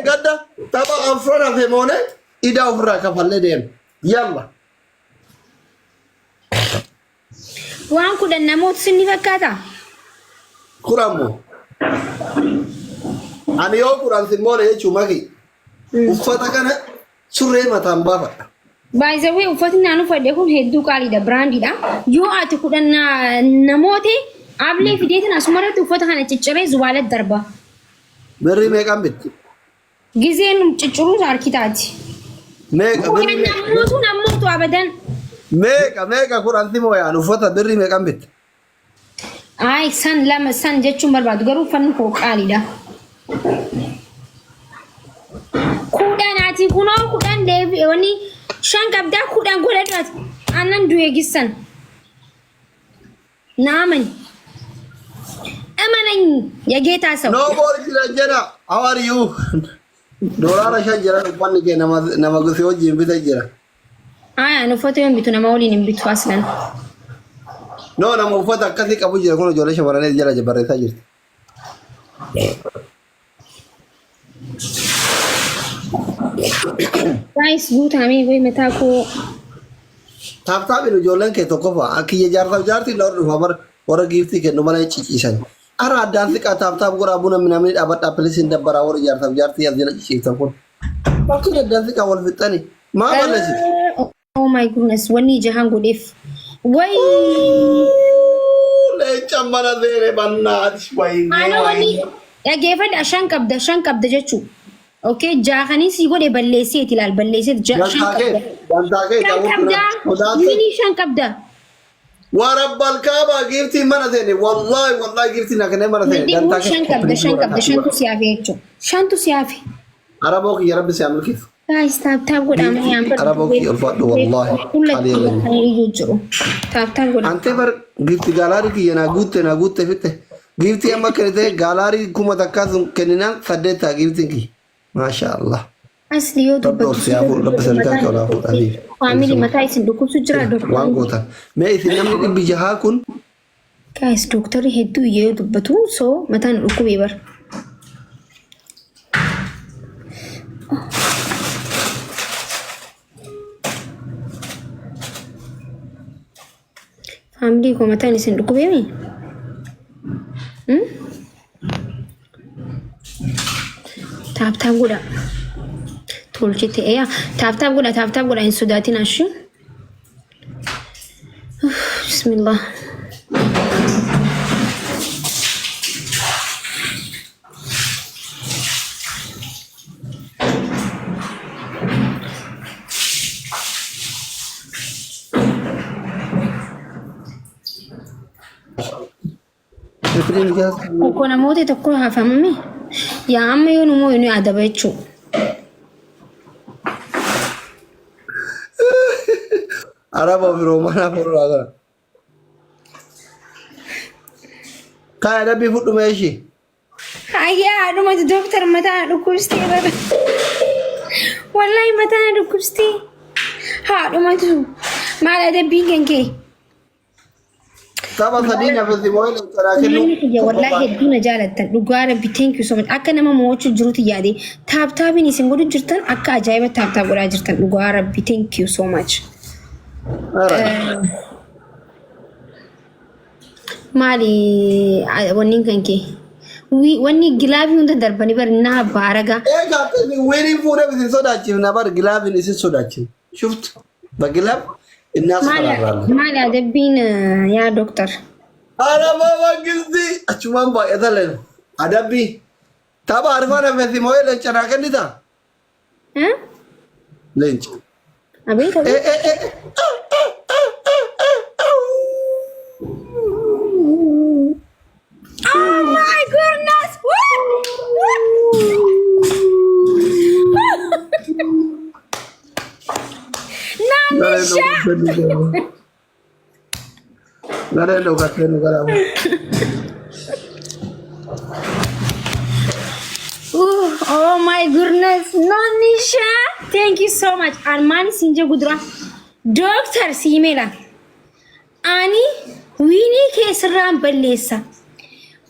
قدا تبع أفرنا في مونة إذا أفرنا كفلنا دين يلا وان كده نموت سني فكاتا كرامو أنا يوم كرام سنمونة يجوا ماكي وفتا كان سوري ما تنبافا باي ذا واي وفتنا أنا فديكم هدو قالي ده براندي ده يو أتكون نموتي قبل في ديتنا أسمرت وفتها أنا تجري زوالة دربة بري ميك أمبت جزين تجرو زاركيتاتي ميك بري نموتو أبدا ميك كرام سنمونة يعني وفتا بري ميك أمبت أي سن لما سن جت شو مربع تقولوا فن فوق قالي ده كودان أتي كودان ده وني شان كبدا كودان قولت أنا ندوي جسن نامن أمانين يا جيت أسوي no more jira how are you dolara shan jira upanni ke nama gusi wajji mbita jira أنا فتى يوم بتونا مولين بتو أصلا no nama ufata kasi kabu jira kono jole shabarane jira jabare sajir guys good hami वही मैं था को tap tap inu jolen ke to kofa akiye jarti lor famar ora gifti ke no mala chichisan ara dansi ka tap tap gora buna minamni abat apelisin dabara ora jarti azila chichisan kon bakki dansi ka wal fitani ma balasi oh my goodness wani jahan godef way le chamana dere banna shwai ana wani ya gefa da shan kabda jachu okay jahani si gode ballesi tilal ballesi shan kabda ورب الكعبة جبتي مرة ثانية والله جبتي نكنة مرة ثانية شان كبد شان تسيافي عربوك يا رب سيعمل كيف تاب قد عمي عربوك الفضل والله تاب قد أنت بر جبتي غالاري كي أنا قلت فيته جبتي أما كنتي غالاري كوما تكاسم كننا فديتها جبتي كي ما شاء الله أصلي يوتيوب family mata isin dukub sujra doktor wangota me isin namni bijaha kun guys doctor heddu yeyo dubbatu so matan dukub ebar family ko matan isin dukub emi tap guda تولجتي إيه تاب قول إن سوداتي ناشي بسم الله وكنا موتي تقولها فهمني يا عمي ينمو ينو أدبيتشو Araba Romana for Raga. Kaya be put to Meshi. I don't want the doctor Mata to Kusti. One line Mata to Kusti. How do I do? Mala the big and gay. Taba Sadina was the oil of Karaka. What like Duna Jalat, Lugara, be thank you so much. Akanama Mochu Juruti Yadi. Tap tapping is in good Jurtan, Aka Java Tap Tap Rajan, Lugara, be thank you so much. Mali wani kanke wani gilabi unda darbani bar na baraga waiting for everything so that you never gilabi is so that you shoot ba gilab الناس mali adabin ya doctor ana baba gildi achuman ba edalen adabi taba arfana mezi moyle chana kanita lench abin oh my goodness! Nanisha! Oh my goodness, Nanisha! Thank you so much. Armani Sinja Gudra. Doctor Simela. Ani Winnie Kesram Belesa.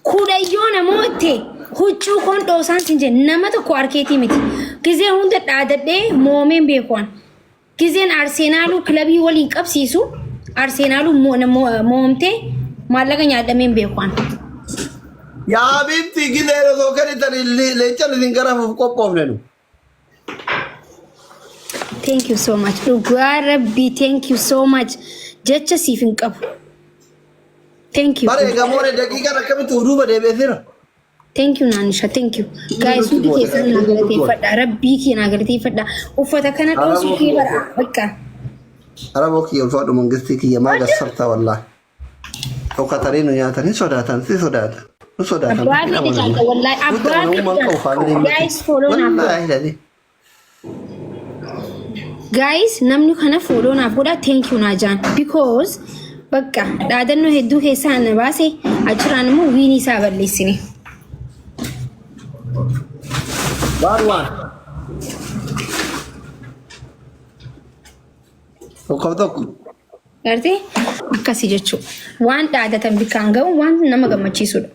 Kudayona Mote. huccuu kon dhoosaan sin jenne nama tokko arkeetii miti. Gizee hunda dhaadadhee moomeen beekuun. Gizeen Arsenaaluu kilabii waliin qabsiisu Arsenaaluu moomtee maallaqa nyaadhameen beekuun. Yaa bitti gizee osoo kanitan leencan isin garaaf qophoofne nu. Thank you so much. Dhugaa Rabbi, thank you so much. Jecha siif hin qabu. Thank you. Bare gamoone daqiiqaa akkamitti uduuba deebi'eera. Thank you Nanisha, thank you. Guys, hundi keessan na galateeffadha. Rabbii kee na galateeffadha. Uffata kana dhoosuu kee bara bakka. Araboo kiyya ulfaadhu mangistii kiyya maa gassarta wallahi. Dhokatanii nu nyaatanii sodaatan si sodaatan. Nu sodaatan. Abbaa fi dhiqaata wallahi abbaa fi guys follow naaf. Guys, namni kana follow naaf godha. Thank you Najaan because bakka dhaadannoo hedduu keessaa na baase achiraan immoo wiinii isaa balleessine. Barwan. Tokko. Gartee akkasii jechuudha. Waan dhaadatan bikkaan ga'u waan nama gammachiisudha.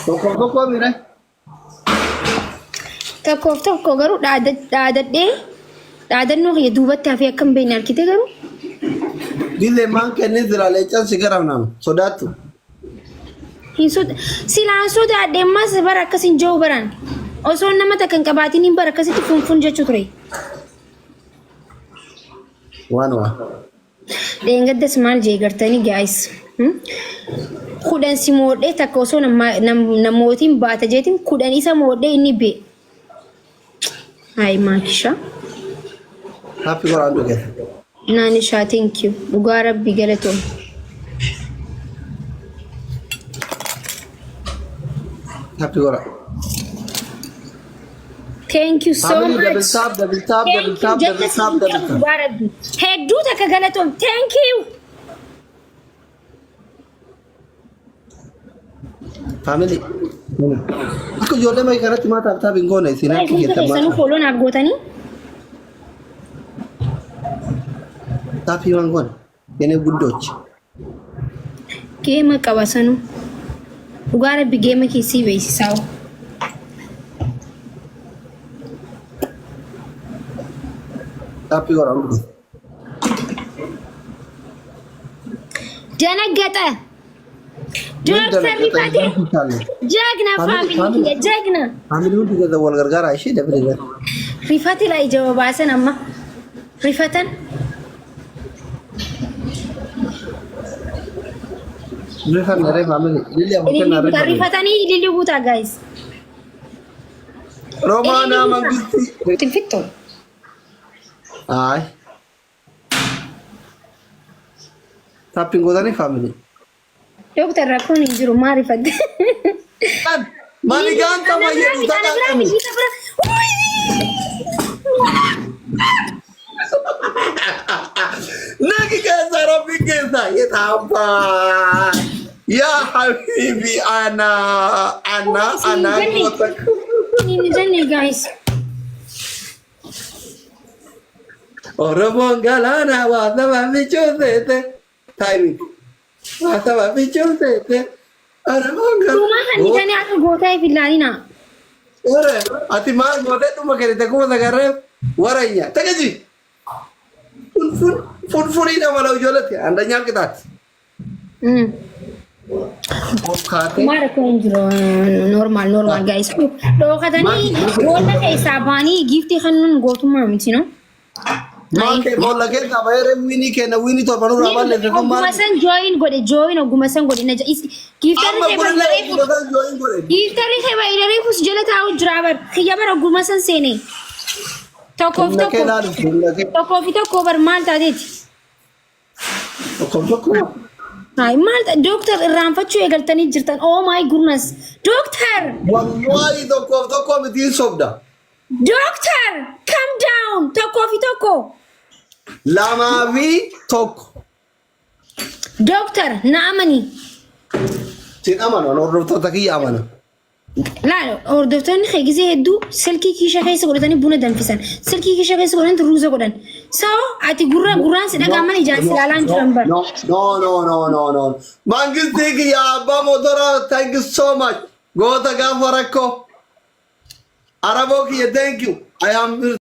Tokko mire. Tokko garuu dhaadadhee dhaadannoo kiyya duubatti hafee akka hin beekne argite garuu. Gizee maan kennee jira leencan si garamnaan sodaattu. Silaan sodaadhee ammas bara akkasiin jiru baraan. Osoo nama takka hin qabaatiin bara akkasitti funfun jechuu ture. Waan. Dheengaddas maal jee gartanii guys. Kudhan si moodhee takka osoo namootiin baata jeetiin kudhan isa moodhee inni bee. Hai maakisha. Happy Quran again. Nanisha, thank you. Dhugaa Rabbi galatoom. Happy Quran. Thank you so much. Double tap. Hedduu takka galatoom. Thank you. Family. Aku ijoollee mai kanatti maa taaptaa bingoone isin akka keessan keessan follow naaf gootanii. taapii waan goone kene guddoochi. Geema qaba sanu. Dhugaa Rabbi geema keessii beeksisaa. Taapii godhamu. Janagata. Doctor Rifati. Jagna family. Jagna. Family hundi gaza wal gargaara ishee dabale. Rifati la ijaba baasan amma. Rifatan. Rifan nare family. Lili amukan nare. Rifatani lili buta guys. Romana mangisti. Tifito. Ay. Tapping godani family. Doctor rakoni jiru marifat. Maligan ta mayetu ta kami. Nagi kaza Rabbi kaza ya tamba. Ya habibi ana. Ini jani guys. Orang galana wa sama bichosete. Timing. Wa sama bichosete. Orang galana. Rumah kan jani aku gotai filalina. Ore, ati ma gotai tu makere te kuma sagare waranya. Tagaji. Fun ini malah ujolat ya. Anda nyam kita. Mara konjro normal guys. Do katani bola kayak sabani gift kan go to mom, you know. Maake bola ke tabayre wini ke na wini to panu rabal le ko mar. Gumasan join gumasan gode na giftar ke ba giftar ke ba ire fus jela ta driver khiyabar gumasan se ne. Tokof bar mal ta det. Tokof. Hai mal doctor ramfachu egaltani jirtan. Oh my goodness. Doctor. Wallahi tokof mi tin sobda. Doctor, come down. Toko. Lama vi tok. Doctor, naamani. Sin amana, no rota taki amana. لا أردفتني خي زي هدو سلكي كيشة خي سقولتني بونا دنفسن سلكي كيشة خي سقولتني تروزا قولن سو عتي قران سيدا كمان جالس لالان جنبر No. Mangis tiki ya abba motora. Thank you so much. Go to Gafarako. Araboki, thank you. I am